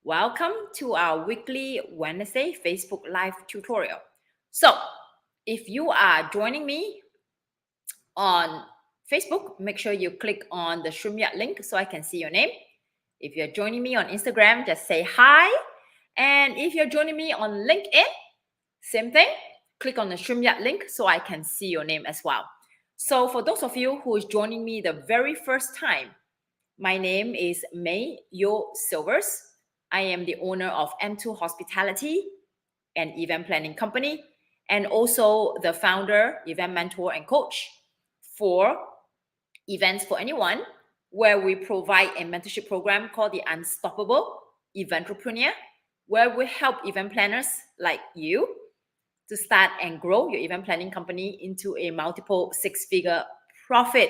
Welcome to our weekly Wednesday Facebook Live tutorial. So, if you are joining me on Facebook, make sure you click on the StreamYard link so I can see your name. If you're joining me on Instagram, just say hi. And if you're joining me on LinkedIn, same thing. Click on the StreamYard link so I can see your name as well. So, for those of you who is joining me the very first time, my name is May Yo Silvers. I am the owner of M2 Hospitality, an event planning company, and also the founder, event mentor, and coach for Events for Anyone, where we provide a mentorship program called the Unstoppable Eventrepreneur, where we help event planners like you to start and grow your event planning company into a multiple six-figure profit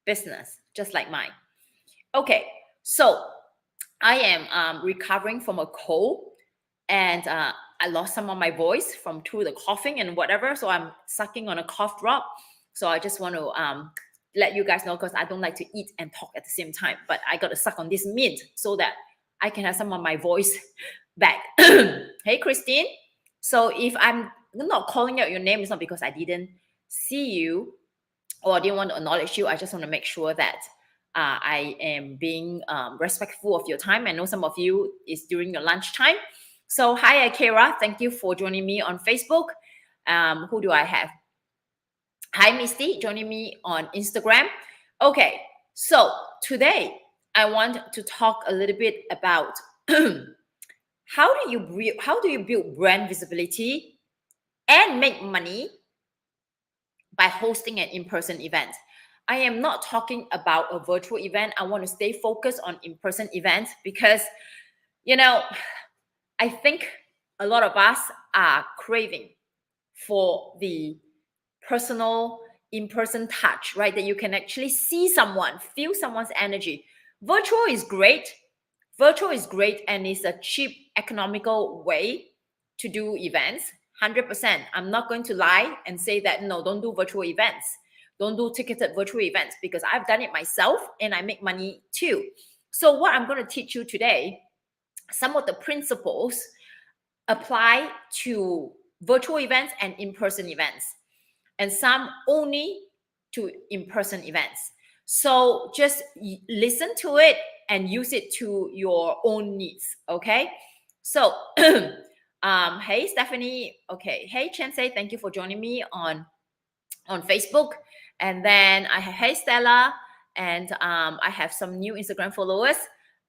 business, just like mine. Okay, so I am recovering from a cold, and I lost some of my voice through the coughing and whatever. So I'm sucking on a cough drop. So I just want to let you guys know, because I don't like to eat and talk at the same time. But I got to suck on this mint so that I can have some of my voice back. Hey, Christine. So if I'm not calling out your name, it's not because I didn't see you or I didn't want to acknowledge you. I just want to make sure that I am being respectful of your time. I know some of you is during your lunchtime. So hi, Akira. Thank you for joining me on Facebook. Who do I have? Hi, Misty, joining me on Instagram. Okay, so today I want to talk a little bit about how do you build brand visibility and make money by hosting an in-person event. I am not talking about a virtual event. I want to stay focused on in-person events because, I think a lot of us are craving for the personal in-person touch, right? That you can actually see someone, feel someone's energy. Virtual is great. Virtual is great, and it's a cheap, economical way to do events. 100%. I'm not going to lie and say that, no, don't do virtual events. Don't do ticketed virtual events, because I've done it myself and I make money too. So what I'm going to teach you today, some of the principles apply to virtual events and in-person events, and some only to in-person events. So just listen to it and use it to your own needs, okay? So, hey, Stephanie. Okay, hey, Chensei, thank you for joining me on Facebook. And then I have, hey, Stella, and I have some new Instagram followers.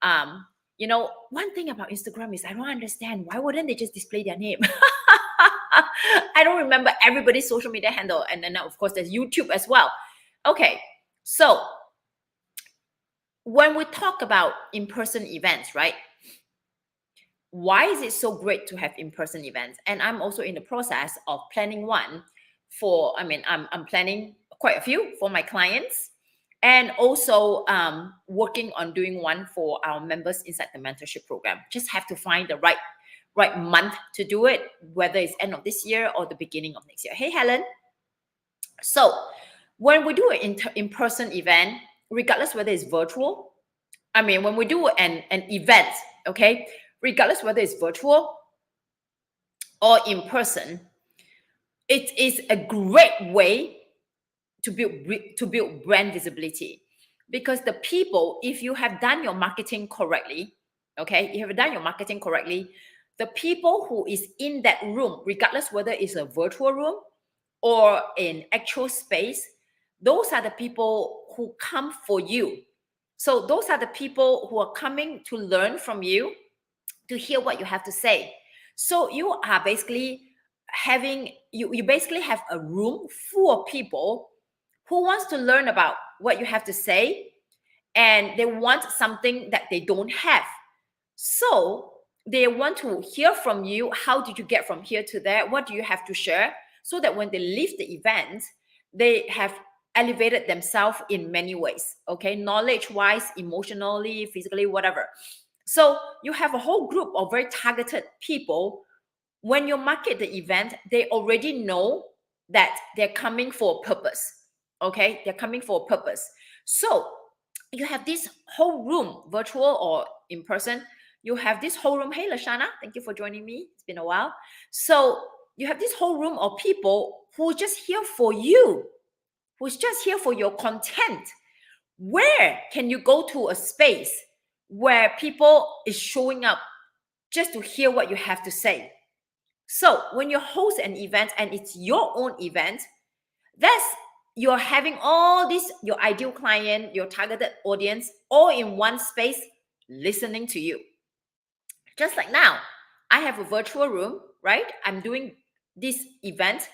One thing about Instagram is I don't understand, why wouldn't they just display their name? I don't remember everybody's social media handle. And then, of course, there's YouTube as well. Okay, so when we talk about in-person events, right? Why is it so great to have in-person events? And I'm also in the process of planning one I'm planning quite a few for my clients, and also working on doing one for our members inside the mentorship program. Just have to find the right month to do it, whether it's end of this year or the beginning of next year. Hey, Helen. So when we do an in-person event, regardless whether it's virtual, when we do an event, okay, regardless whether it's virtual or in person, it is a great way to build brand visibility. Because the people, if you have done your marketing correctly, okay, the people who is in that room, regardless whether it's a virtual room or an actual space, those are the people who come for you. So those are the people who are coming to learn from you, to hear what you have to say. So you are basically you basically have a room full of people who wants to learn about what you have to say, and they want something that they don't have. So they want to hear from you. How did you get from here to there? What do you have to share? So that when they leave the event, they have elevated themselves in many ways, okay? Knowledge-wise, emotionally, physically, whatever. So you have a whole group of very targeted people. When you market the event, they already know that they're coming for a purpose, okay? They're coming for a purpose. So you have this whole room, virtual or in person, you have this whole room. Hey, Lashana, thank you for joining me. It's been a while. So you have this whole room of people who are just here for you, who's just here for your content. Where can you go to a space where people is showing up just to hear what you have to say? So when you host an event and it's your own event, that's you're having all this, your ideal client, your targeted audience, all in one space listening to you. Just like now, I have a virtual room, right? I'm doing this event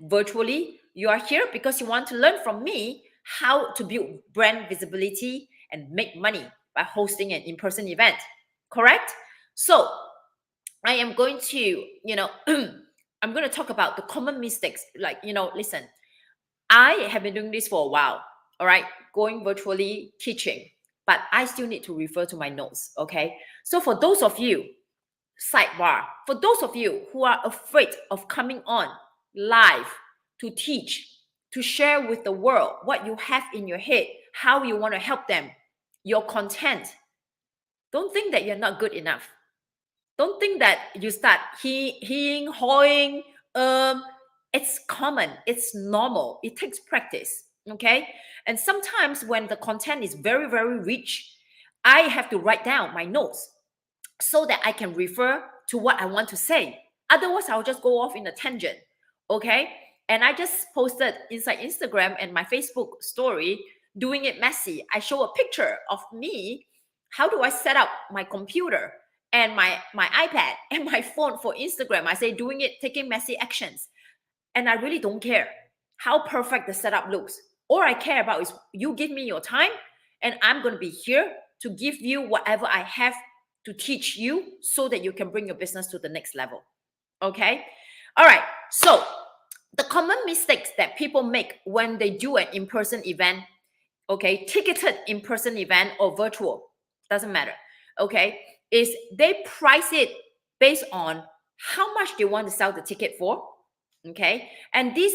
virtually. You are here because you want to learn from me how to build brand visibility and make money by hosting an in-person event, correct? So I am going to, I'm going to talk about the common mistakes. Like, listen, I have been doing this for a while, all right, going virtually, teaching, but I still need to refer to my notes, okay? So for those of you, sidebar, for those of you who are afraid of coming on live to teach, to share with the world what you have in your head, how you want to help them, your content, don't think that you're not good enough. Don't think that you start hawing. It's common, it's normal, it takes practice, okay? And sometimes when the content is very, very rich, I have to write down my notes so that I can refer to what I want to say. Otherwise, I'll just go off in a tangent, okay? And I just posted inside Instagram and my Facebook story, doing it messy. I show a picture of me. How do I set up my computer and my iPad and my phone for Instagram? I say doing it, taking messy actions. And I really don't care how perfect the setup looks. All I care about is you give me your time and I'm going to be here to give you whatever I have to teach you so that you can bring your business to the next level. Okay? All right. So the common mistakes that people make when they do an in-person event, okay, ticketed in-person event or virtual, doesn't matter, okay, is they price it based on how much they want to sell the ticket for, okay? And this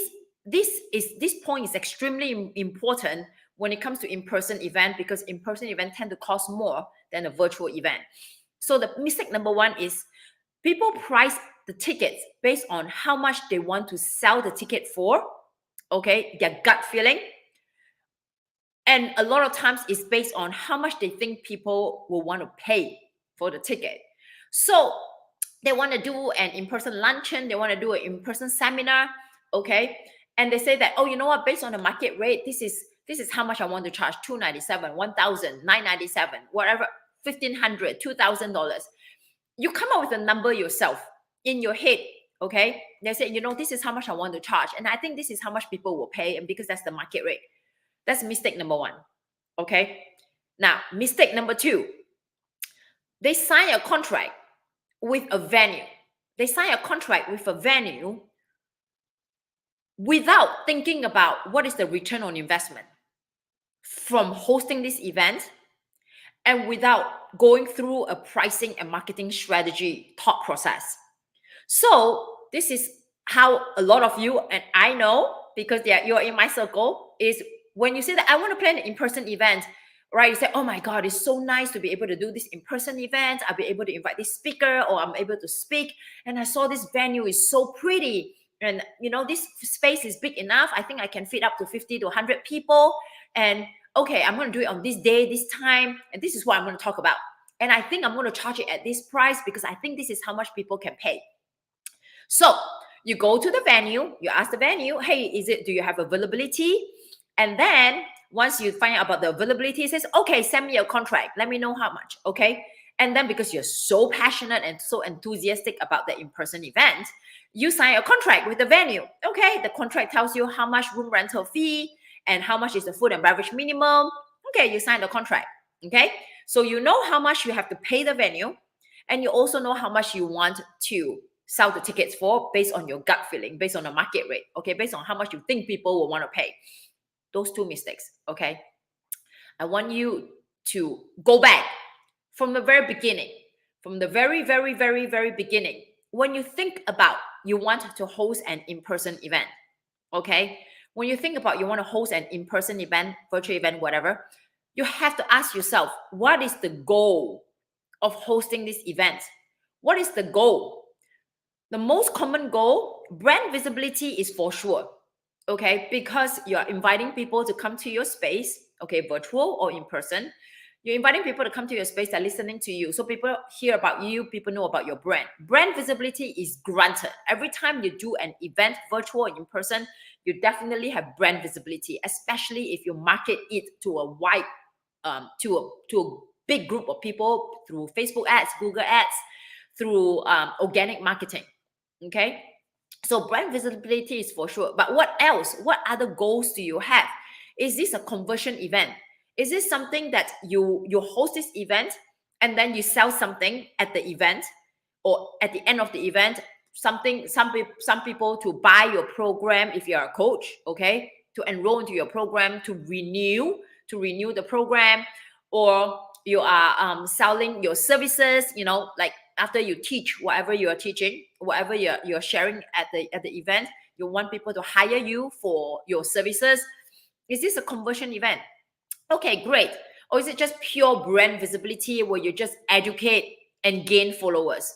point is extremely important when it comes to in-person event, because in-person events tend to cost more than a virtual event. So the mistake number one is people price the tickets based on how much they want to sell the ticket for, okay, their gut feeling. And a lot of times it's based on how much they think people will want to pay for the ticket. So they want to do an in-person luncheon, they want to do an in-person seminar, okay? And they say that, oh, you know what, based on the market rate, this is how much I want to charge, $297, $1,000, $997, whatever, $1,500, $2,000. You come up with a number yourself in your head, okay? They say, this is how much I want to charge. And I think this is how much people will pay, and because that's the market rate. That's mistake number one, okay? Now, mistake number two, they sign a contract with a venue. They sign a contract with a venue without thinking about what is the return on investment from hosting this event, and without going through a pricing and marketing strategy thought process. So this is how a lot of you, and I know because you're in my circle, is when you say that I want to plan an in-person event, right? You say, oh my God, it's so nice to be able to do this in-person event. I'll be able to invite this speaker, or I'm able to speak. And I saw this venue is so pretty. And, this space is big enough. I think I can fit up to 50 to 100 people. And okay, I'm going to do it on this day, this time. And this is what I'm going to talk about. And I think I'm going to charge it at this price because I think this is how much people can pay. So you go to the venue, you ask the venue, hey, do you have availability? And then once you find out about the availability, it says, okay, send me a contract. Let me know how much, okay? And then because you're so passionate and so enthusiastic about the in-person event, you sign a contract with the venue. Okay, the contract tells you how much room rental fee and how much is the food and beverage minimum. Okay, you sign the contract, okay? So you know how much you have to pay the venue, and you also know how much you want to sell the tickets for based on your gut feeling, based on the market rate, okay? Based on how much you think people will want to pay. Those two mistakes, okay? I want you to go back from the very beginning, from the very, very, very, very beginning. When you think about you want to host an in-person event, okay? when you think about you want to host an in-person event, virtual event, whatever, you have to ask yourself, what is the goal of hosting this event? What is the goal? The most common goal, brand visibility, is for sure. Okay, because you're inviting people to come to your space, okay, virtual or in person. You're inviting people to come to your space, they're listening to you. So people hear about you, people know about your brand. Brand visibility is granted. Every time you do an event, virtual or in person, you definitely have brand visibility, especially if you market it to a wide, to a big group of people through Facebook ads, Google ads, through organic marketing. Okay, so brand visibility is for sure. But what else? What other goals do you have? Is this a conversion event? Is this something that you host this event and then you sell something at the event, or at the end of the event, some people to buy your program if you're a coach, okay, to enroll into your program, to renew the program, or you are selling your services, like after you teach whatever you are teaching, whatever you're sharing at the event, you want people to hire you for your services. Is this a conversion event? Okay, great. Or is it just pure brand visibility where you just educate and gain followers?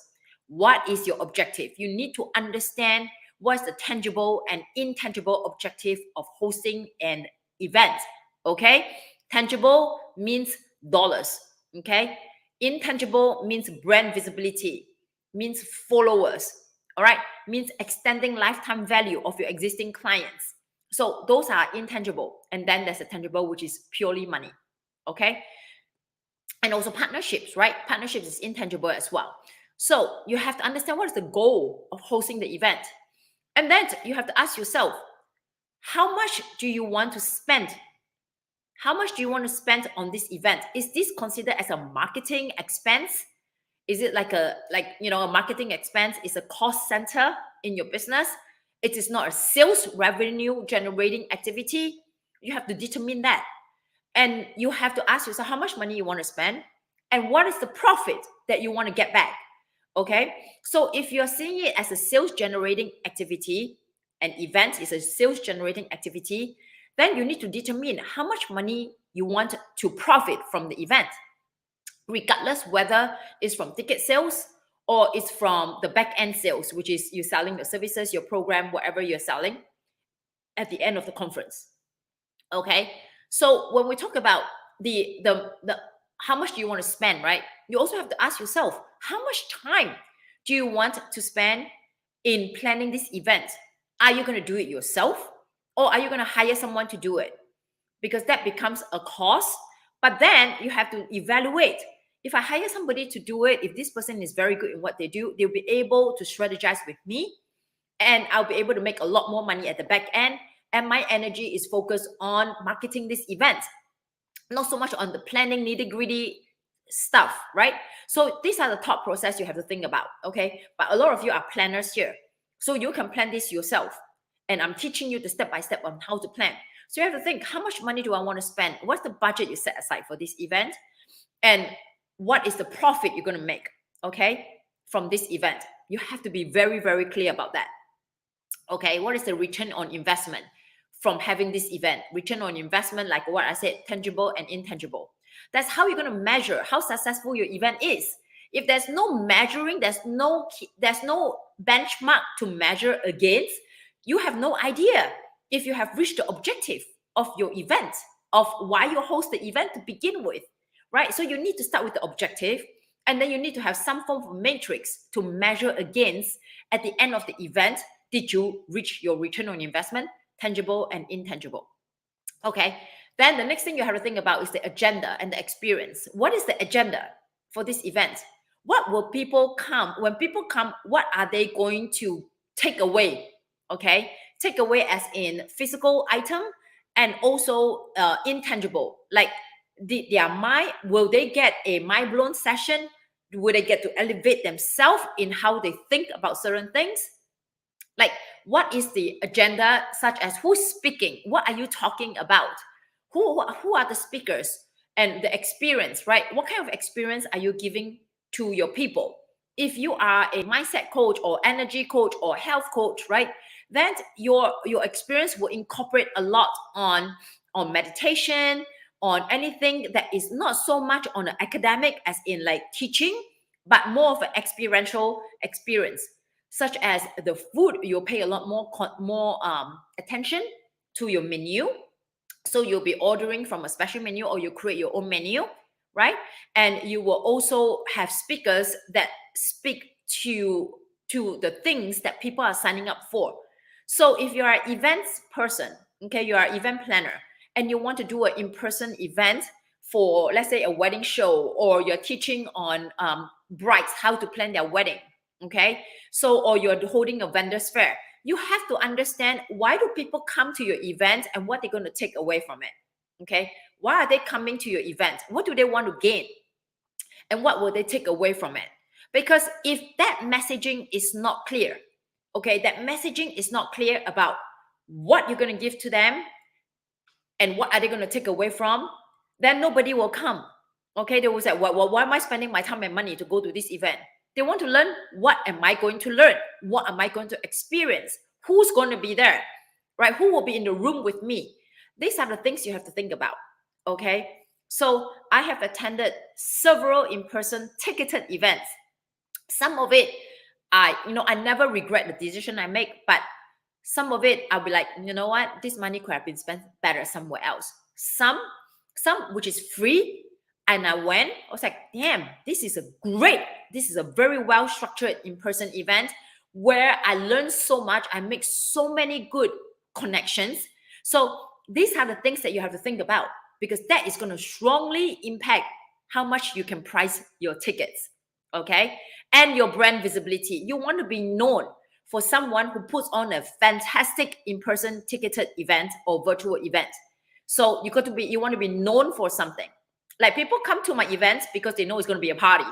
What is your objective? You need to understand what's the tangible and intangible objective of hosting an event. Okay, tangible means dollars. Okay, intangible means brand visibility, means followers. All right, means extending lifetime value of your existing clients. So those are intangible. And then there's a tangible, which is purely money. Okay. And also partnerships, right? Partnerships is intangible as well. So you have to understand what is the goal of hosting the event. And then you have to ask yourself, how much do you want to spend? How much do you want to spend on this event? Is this considered as a marketing expense? Is it like a marketing expense is a cost center in your business? It is not a sales revenue generating activity. You have to determine that. And you have to ask yourself how much money you want to spend and what is the profit that you want to get back. Okay. So if you're seeing it as a sales generating activity, an event is a sales generating activity, then you need to determine how much money you want to profit from the event, regardless whether it's from ticket sales or it's from the back end sales, which is you selling your services, your program, whatever you're selling at the end of the conference. Okay, so when we talk about the how much do you want to spend, right? You also have to ask yourself, how much time do you want to spend in planning this event? Are you going to do it yourself, or are you going to hire someone to do it? Because that becomes a cost. But then you have to evaluate. If I hire somebody to do it, if this person is very good in what they do, they'll be able to strategize with me, and I'll be able to make a lot more money at the back end. And my energy is focused on marketing this event, not so much on the planning nitty-gritty stuff, right? So these are the thought process you have to think about, okay? But a lot of you are planners here, so you can plan this yourself. And I'm teaching you the step-by-step on how to plan. So you have to think, how much money do I want to spend? What's the budget you set aside for this event? And what is the profit you're going to make, okay, from this event? You have to be very, very clear about that. Okay, what is the return on investment from having this event? Return on investment, like what I said, tangible and intangible. That's how you're going to measure how successful your event is. If there's no measuring, there's no benchmark to measure against, you have no idea if you have reached the objective of your event, of why you host the event to begin with, right? So you need to start with the objective, and then you need to have some form of matrix to measure against at the end of the event. Did you reach your return on investment, tangible and intangible? Okay, then the next thing you have to think about is the agenda and the experience. What is the agenda for this event? What will people come? When people come, what are they going to take away? Okay, take away as in physical item, and also intangible, like their mind. Will they get a mind blown session? Will they get to elevate themselves in how they think about certain things? Like, what is the agenda, such as who's speaking? What are you talking about? Who are the speakers? And the experience, right? What kind of experience are you giving to your people? if you are a mindset coach or energy coach or health coach, right, then your experience will incorporate a lot on meditation, on anything that is not so much on the academic as in like teaching, but more of an experiential experience, such as the food. You'll pay a lot more attention to your menu. So you'll be ordering from a special menu, or you create your own menu, right? And you will also have speakers that speak to the things that people are signing up for. So if you're an events person, okay, you are an event planner, and you want to do an in-person event for, let's say, a wedding show, or you're teaching on brides how to plan their wedding, okay, so, or you're holding a vendor's fair, you have to understand, why do people come to your event and what they're going to take away from it, okay? Why are they coming to your event? What do they want to gain? And what will they take away from it? Because if that messaging is not clear, okay, that messaging is not clear about what you're going to give to them and what are they going to take away from, then nobody will come. Okay, they will say, well, why am I spending my time and money to go to this event? They want to learn, what am I going to learn? What am I going to experience? Who's going to be there, right? Who will be in the room with me? These are the things you have to think about, okay? So I have attended several in-person ticketed events. Some of it, I never regret the decision I make, but some of it, I'll be like, you know what? This money could have been spent better somewhere else. Some which is free, and I was like, damn, this is a very well structured in-person event where I learned so much. I make so many good connections. So these are the things that you have to think about, because that is going to strongly impact how much you can price your tickets, okay? And your brand visibility. You want to be known for someone who puts on a fantastic in-person ticketed event or virtual event. So you want to be known for something. Like, people come to my events because they know it's going to be a party.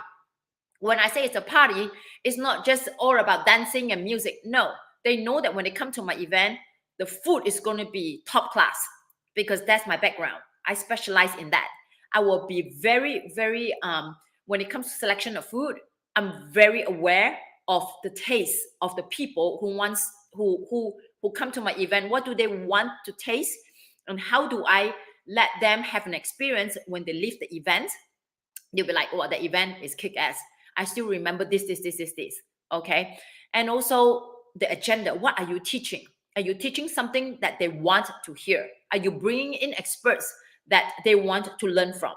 When I say it's a party, it's not just all about dancing and music. No, they know that when they come to my event, the food is going to be top class, because that's my background. I specialize in that. I will be very, very, when it comes to selection of food, I'm very aware of the taste of the people who come to my event. What do they want to taste? And how do I let them have an experience when they leave the event? They'll be like, oh, the event is kick-ass. I still remember this. Okay. And also the agenda. What are you teaching? Are you teaching something that they want to hear? Are you bringing in experts that they want to learn from?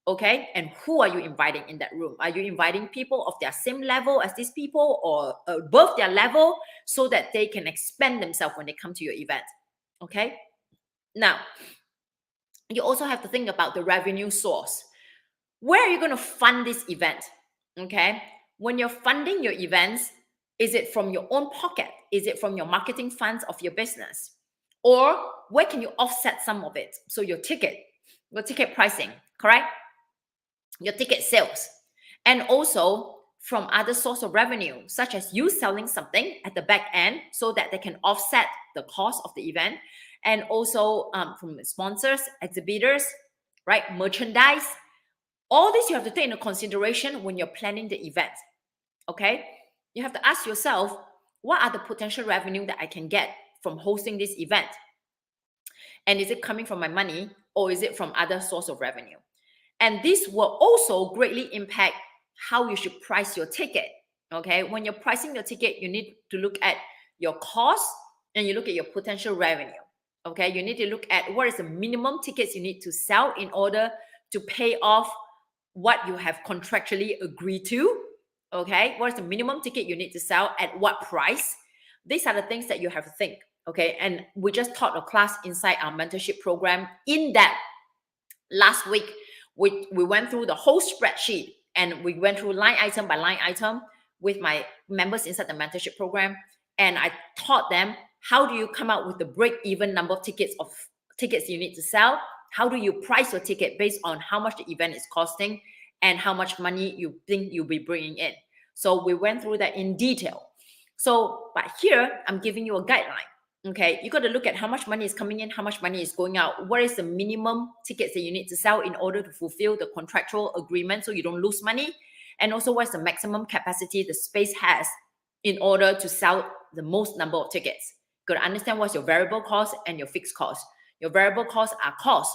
Okay. And who are you inviting in that room? Are you inviting people of their same level as these people, or above their level, so that they can expand themselves when they come to your event? Okay. Now, you also have to think about the revenue source. Where are you going to fund this event? Okay. When you're funding your events, is it from your own pocket? Is it from your marketing funds of your business? Or where can you offset some of it? So your ticket pricing, correct? Your ticket sales. And also from other source of revenue, such as you selling something at the back end so that they can offset the cost of the event. And also from sponsors, exhibitors, right? Merchandise. All this you have to take into consideration when you're planning the event, okay? You have to ask yourself, what are the potential revenue that I can get from hosting this event? And is it coming from my money, or is it from other source of revenue? And this will also greatly impact how you should price your ticket, okay? When you're pricing your ticket, you need to look at your cost and you look at your potential revenue, okay? You need to look at what is the minimum tickets you need to sell in order to pay off what you have contractually agreed to, okay? What is the minimum ticket you need to sell at what price? These are the things that you have to think, okay? And we just taught a class inside our mentorship program in that last week. We went through the whole spreadsheet, and we went through line item by line item with my members inside the mentorship program. And I taught them, how do you come out with the break-even number of tickets you need to sell? How do you price your ticket based on how much the event is costing and how much money you think you'll be bringing in? So we went through that in detail. So, but here I'm giving you a guideline. Okay, you got to look at how much money is coming in, how much money is going out. What is the minimum tickets that you need to sell in order to fulfill the contractual agreement so you don't lose money? and also what's the maximum capacity the space has in order to sell the most number of tickets. You got to understand what's your variable cost and your fixed cost. Your variable costs are costs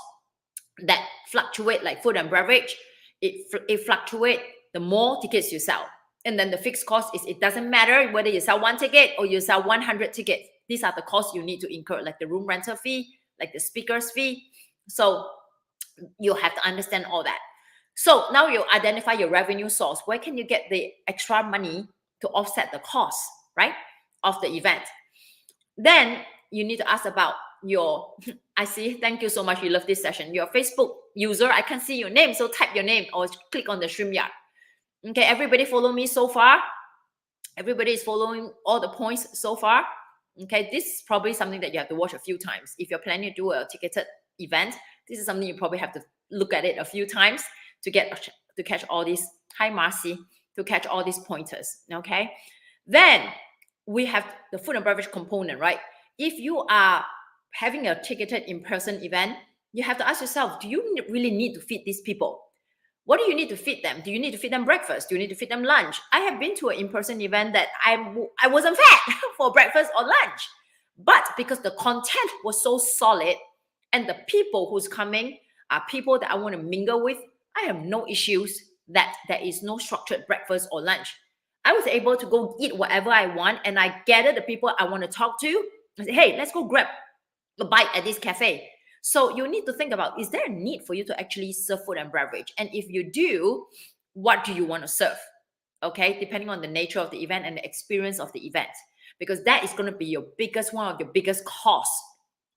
that fluctuate, like food and beverage. It fluctuates the more tickets you sell. And then the fixed cost is, it doesn't matter whether you sell 1 ticket or you sell 100 tickets. These are the costs you need to incur, like the room rental fee, like the speaker's fee. So you have to understand all that. So now you identify your revenue source. Where can you get the extra money to offset the cost, right, of the event? Then you need to ask about your, I see, thank you so much, you love this session. Your Facebook user, I can't see your name, so type your name or click on the StreamYard. Okay, everybody follow me so far? Everybody is following all the points so far? Okay, this is probably something that you have to watch a few times. If you're planning to do a ticketed event, this is something you probably have to look at it a few times to catch all these, hi Marcy, to catch all these pointers, okay? Then we have the food and beverage component, right? If you are having a ticketed in-person event, you have to ask yourself, do you really need to feed these people? What do you need to feed them? Do you need to feed them breakfast? Do you need to feed them lunch? I have been to an in-person event that I wasn't fed for breakfast or lunch. But because the content was so solid and the people who's coming are people that I want to mingle with, I have no issues that there is no structured breakfast or lunch. I was able to go eat whatever I want, and I gathered the people I want to talk to. I say, hey, let's go grab a bite at this cafe. So you need to think about, is there a need for you to actually serve food and beverage? And if you do, what do you want to serve? Okay, depending on the nature of the event and the experience of the event, because that is going to be your biggest, one of your biggest costs,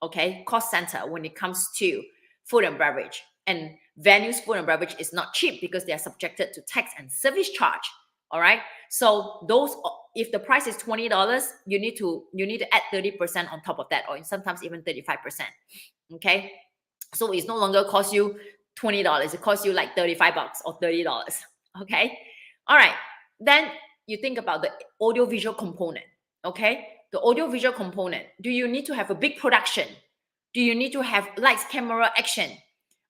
okay, cost center when it comes to food and beverage. And venues, food and beverage is not cheap because they are subjected to tax and service charge. All right, so those, if the price is $20, you need to add 30% on top of that, or sometimes even 35%. Okay, so it's no longer cost you $20, it costs you like $35 or $30. Okay, all right, then you think about the audio-visual component. Okay, the audio-visual component, do you need to have a big production? Do you need to have lights, camera, action?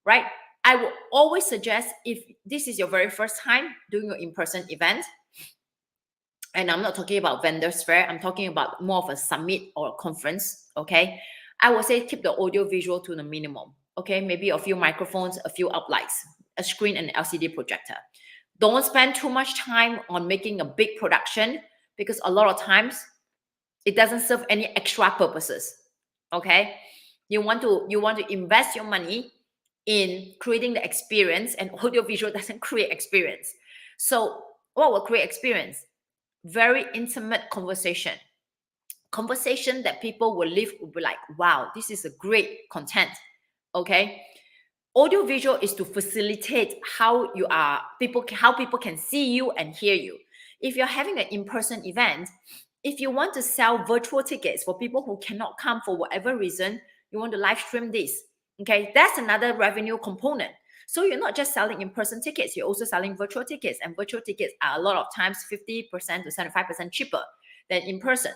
Right, I will always suggest, if this is your very first time doing your in-person event, and I'm not talking about vendors fair, I'm talking about more of a summit or a conference, okay, I would say keep the audio visual to the minimum. Okay, maybe a few microphones, a few uplights, a screen, and an LCD projector. Don't spend too much time on making a big production, because a lot of times it doesn't serve any extra purposes. Okay, you want to invest your money in creating the experience, and audio visual doesn't create experience. So what will create experience? Very intimate conversation that people will leave, will be like, wow, this is a great content. Okay, audio visual is to facilitate how people can see you and hear you. If you're having an in-person event, if you want to sell virtual tickets for people who cannot come for whatever reason, you want to live stream this. Okay, that's another revenue component. So you're not just selling in-person tickets, you're also selling virtual tickets, and virtual tickets are a lot of times 50% to 75% cheaper than in person.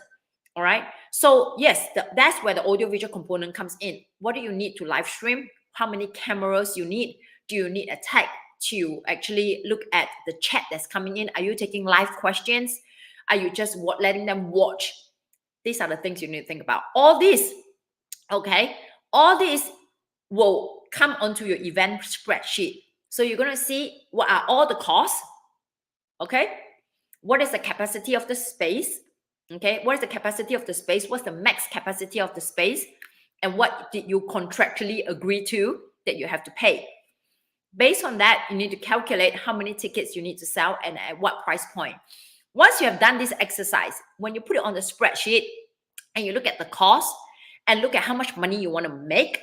All right, so yes, that's where the audio-visual component comes in. What do you need to live stream? How many cameras you need? Do you need a tech to actually look at the chat that's coming in? Are you taking live questions? Are you just letting them watch? These are the things you need to think about. All this, okay, all this will come onto your event spreadsheet. So you're going to see what are all the costs, okay? What is the capacity of the space? Okay, what is the capacity of the space? What's the max capacity of the space? And what did you contractually agree to that you have to pay? Based on that, you need to calculate how many tickets you need to sell and at what price point. Once you have done this exercise, when you put it on the spreadsheet and you look at the cost and look at how much money you want to make,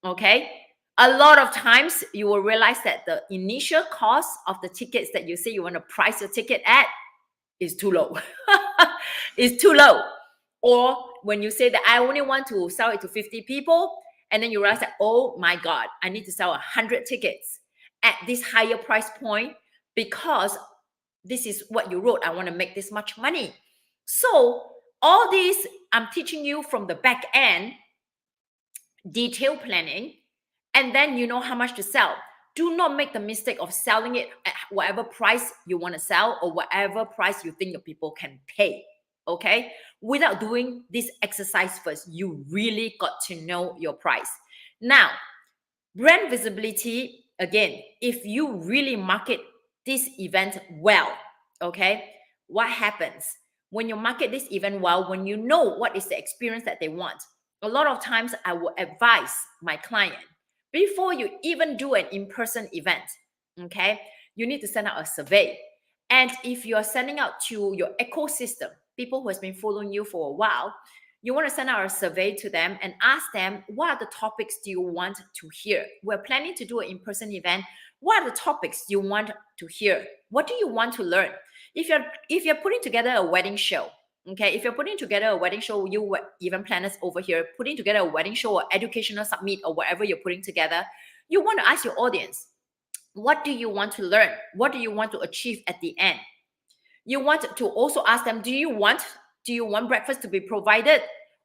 okay, a lot of times you will realize that the initial cost of the tickets that you say you want to price your ticket at is too low. It's too low. Or when you say that I only want to sell it to 50 people, and then you realize that, oh my God, I need to sell 100 tickets at this higher price point because this is what you wrote. I want to make this much money. So all these I'm teaching you from the back end, detailed planning, and then you know how much to sell. do not make the mistake of selling it at whatever price you want to sell or whatever price you think the people can pay. Okay, without doing this exercise first, you really got to know your price. Now, brand visibility, again, if you really market this event well, okay, what happens when you market this event well, when you know what is the experience that they want? A lot of times I will advise my client, before you even do an in-person event, okay, you need to send out a survey. And if you're sending out to your ecosystem, people who has been following you for a while, you want to send out a survey to them and ask them, what are the topics do you want to hear? We're planning to do an in-person event. What are the topics you want to hear? What do you want to learn? If you're putting together a wedding show, okay, if you're putting together a wedding show, you event planners over here putting together a wedding show or educational summit or whatever you're putting together, you want to ask your audience, what do you want to learn? What do you want to achieve at the end? You want to also ask them, do you want breakfast to be provided,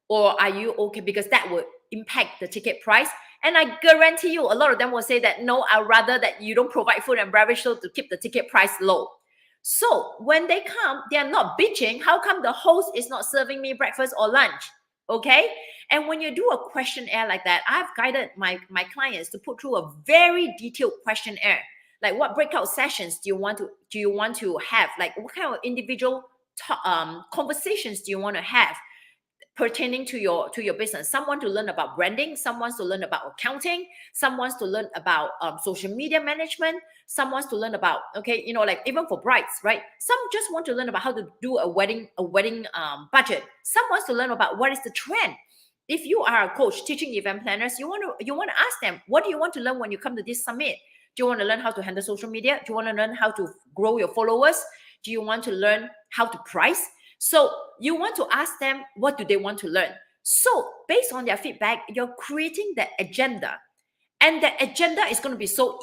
or are you okay, because that would impact the ticket price? And I guarantee you a lot of them will say that no, I'd rather that you don't provide food and beverage so to keep the ticket price low. So when they come, they are not bitching, how come the host is not serving me breakfast or lunch? Okay. And when you do a questionnaire like that, I've guided my clients to put through a very detailed questionnaire. Like, what breakout sessions do you want to have? Like, what kind of individual conversations do you want to have pertaining to your business? Some want to learn about branding, some wants to learn about accounting, some wants to learn about social media management, some wants to learn about, okay, like even for brides, right? Some just want to learn about how to do a wedding budget. Some wants to learn about what is the trend. If you are a coach teaching event planners, you want to ask them, what do you want to learn when you come to this summit? Do you want to learn how to handle social media? Do you want to learn how to grow your followers? Do you want to learn how to price? So you want to ask them, what do they want to learn? So based on their feedback, you're creating the agenda. And the agenda is going to be so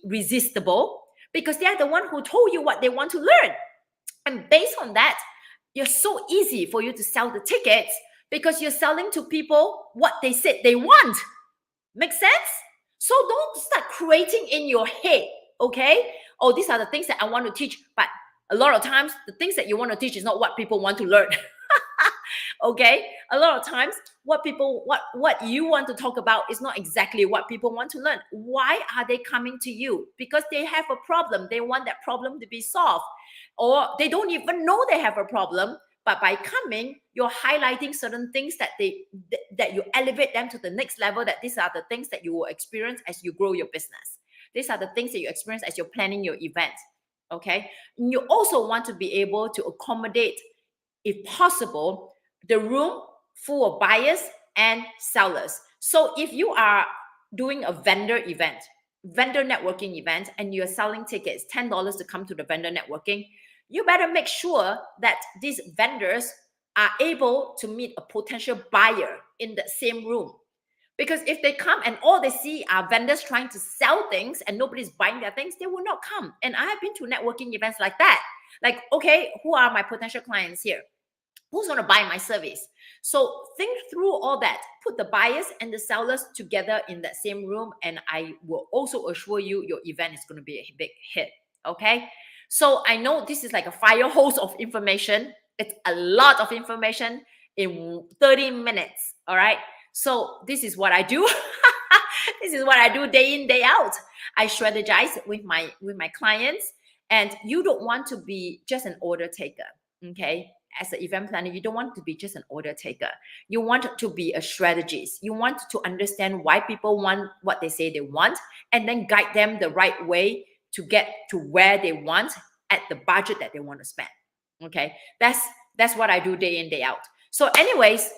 irresistible because they are the one who told you what they want to learn. And based on that, you're so easy for you to sell the tickets because you're selling to people what they said they want. Make sense? So don't start creating in your head, okay? Oh, these are the things that I want to teach. But a lot of times, the things that you want to teach is not what people want to learn. Okay? A lot of times, what you want to talk about is not exactly what people want to learn. Why are they coming to you? Because they have a problem. They want that problem to be solved. Or they don't even know they have a problem. But by coming, you're highlighting certain things that you elevate them to the next level, that these are the things that you will experience as you grow your business. These are the things that you experience as you're planning your event. Okay. And you also want to be able to accommodate, if possible, the room full of buyers and sellers. So if you are doing a vendor networking event, and you're selling tickets, $10 to come to the vendor networking, you better make sure that these vendors are able to meet a potential buyer in the same room. Because if they come and all they see are vendors trying to sell things and nobody's buying their things, they will not come. And I have been to networking events like that. Like, okay, who are my potential clients here? Who's going to buy my service? So think through all that. Put the buyers and the sellers together in that same room, and I will also assure you your event is going to be a big hit. Okay? So I know this is like a fire hose of information. It's a lot of information in 30 minutes. All right? So this is what I do. This is what I do day in, day out. I strategize with my clients, and you don't want to be just an order taker. Okay? As an event planner, you don't want to be just an order taker. You want to be a strategist. You want to understand why people want what they say they want, and then guide them the right way to get to where they want at the budget that they want to spend. Okay, that's what I do day in, day out. So anyways,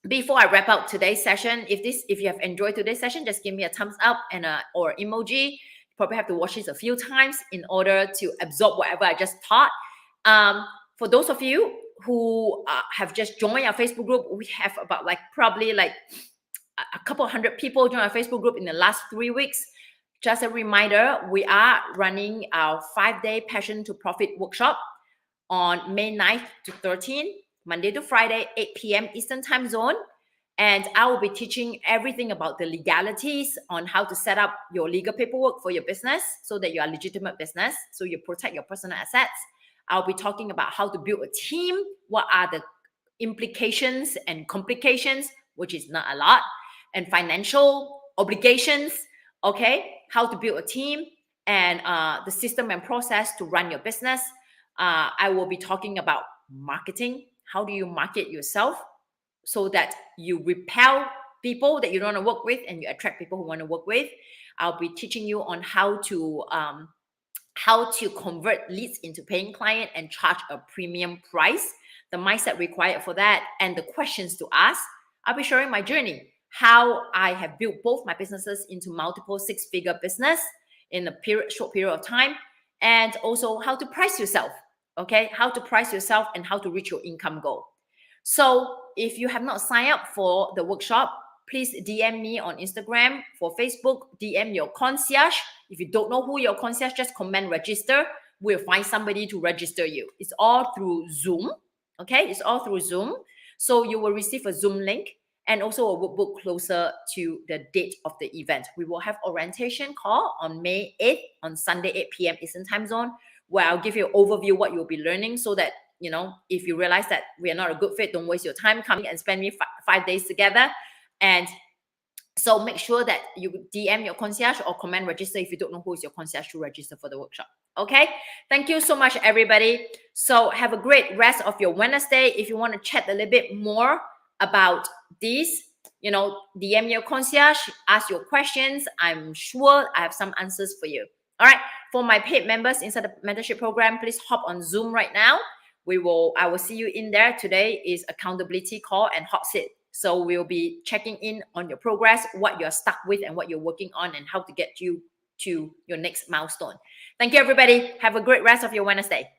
before I wrap up today's session, if you have enjoyed today's session, just give me a thumbs up and or emoji. You probably have to watch this a few times in order to absorb whatever I just taught. For those of you who have just joined our Facebook group, we have about probably a couple hundred people join our Facebook group in the last 3 weeks. Just a reminder, we are running our 5-day Passion to Profit workshop on May 9th to 13th, Monday to Friday, 8 p.m. Eastern Time Zone. And I will be teaching everything about the legalities on how to set up your legal paperwork for your business so that you are a legitimate business, so you protect your personal assets. I'll be talking about how to build a team, what are the implications and complications, which is not a lot, and financial obligations, okay, how to build a team, and the system and process to run your business. I will be talking about marketing. How do you market yourself so that you repel people that you don't want to work with and you attract people who want to work with? I'll be teaching you on how to convert leads into paying client and charge a premium price, the mindset required for that, and the questions to ask. I'll be sharing my journey, how I have built both my businesses into multiple six-figure business in a short period of time, and also how to price yourself, okay? How to price yourself and how to reach your income goal. So if you have not signed up for the workshop, please DM me on Instagram. For Facebook, DM your concierge. If you don't know who your concierge, just comment register. We'll find somebody to register you. It's all through Zoom, okay? It's all through Zoom. So you will receive a Zoom link and also a workbook closer to the date of the event. We will have orientation call on May 8th on Sunday, 8 p.m. Eastern Time Zone, where I'll give you an overview what you'll be learning so that, you know, if you realize that we are not a good fit, don't waste your time coming and spend me 5 days together. And so make sure that you DM your concierge or comment register if you don't know who is your concierge to register for the workshop. Okay. Thank you so much, everybody. So have a great rest of your Wednesday. If you want to chat a little bit more about this, you know, DM your concierge, ask your questions. I'm sure I have some answers for you. All right. For my paid members inside the mentorship program, please hop on Zoom right now. I will see you in there. Today is accountability call and hot seat. So we'll be checking in on your progress, what you're stuck with and what you're working on, and how to get you to your next milestone. Thank you, everybody. Have a great rest of your Wednesday.